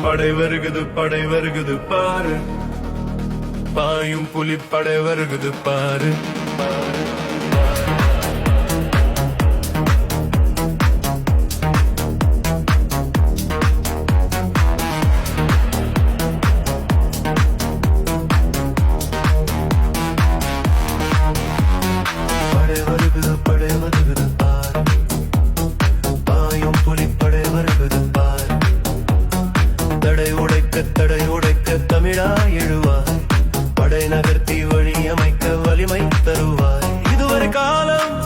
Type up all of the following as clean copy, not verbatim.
படை வருகுது பாரு. பாயும் புலிப்படை வருகுது பாரு. படை வருகுது பாரு. பாயும் புலிப்படை வருகுது பாரு. தடை உடைக்க தமிழா எழுவார். படை நகர்த்தி வழி அமைக்க வலிமை தருவார். இதுவரை காலம்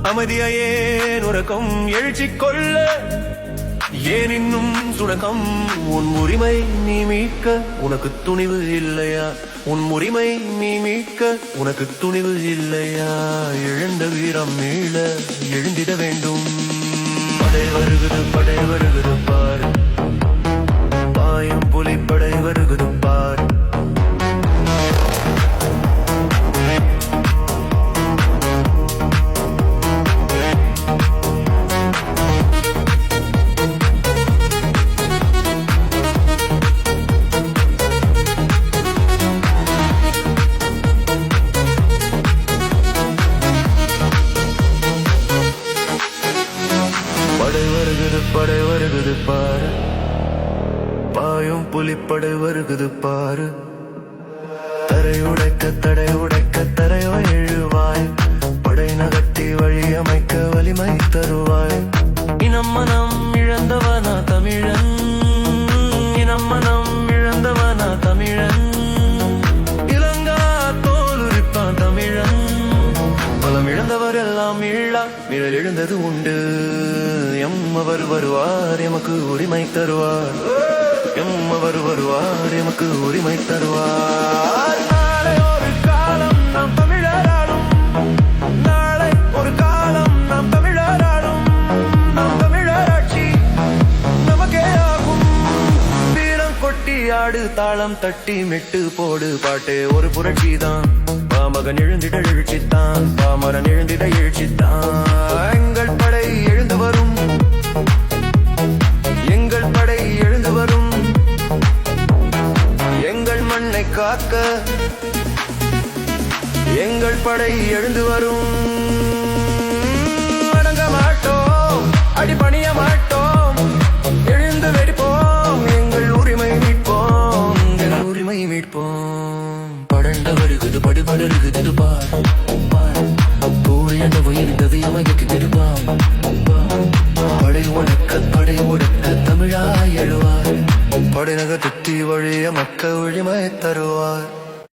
அமைதியேன் உறக்கம் எழுச்சி கொள்ள. ஏன் இன்னும் சுடக்கம்? உன் உரிமை நீ மீட்க உனக்கு துணிவு இல்லையா? உன் உரிமை நீ மீட்க உனக்கு துணிவு இல்லையா? எழுந்த வீரம் மீள எழுந்திட வேண்டும். படை வருகுது பாரு. பாயும் புலி படை வருகுது பாரு. படை வருகுது பாரு. பாயும் புலிப்படை வருகுது பாரு. தடை உடைக்க தரையோ எழுவாய். படை நகர்த்தி வழி அமைக்க வலிமை தருவாய். இனம் மனம் இழந்தவனா தமிழன். இனம் மனம் இழந்தவனா தமிழன். இளங்கா தோலுரிப்பான் தமிழன். பலம் இழந்தவர் எல்லாம் இழா நிழல் எழுந்தது உண்டு. எம்மவர் வருவார் எமக்கு உரிமை தருவார். எம்மவர் வருவார் எமக்கு உரிமை தருவார். நாளை ஒரு காலம் நாம் தமிழராடும். நாளை ஒரு காலம் நாம் தமிழராடும். நாம் தமிழராட்சி நமக்கே ஆகும். வீரம் கொட்டி ஆடு தாளம் தட்டி மெட்டு போடு. பாட்டே ஒரு புரட்சிதான். பாமகன் எழுந்திட எழுச்சித்தான். பாமரன் எழுந்திட எழுச்சித்தான். எங்கள் படை எழுந்து வரும். எங்கள் படை எழுந்து வரும். எங்கள் மண்ணை காக்க எங்கள் படை எழுந்து வரும். அடங்க மாட்டோம், அடிபணிய மாட்டோம். எழுந்து வெடிப்போம். எங்கள் உரிமை மீட்போம். எங்கள் உரிமை மீட்போம். படண்ட வருகுது படி படருகுது பார். பூரியண்ட உயிர்ந்தது அமைக்கு திருப்பாம். படை உடைக்க தமிழா எழுவார். படை நகர்த்தி வழிய மக்க உரிமை தருவார்.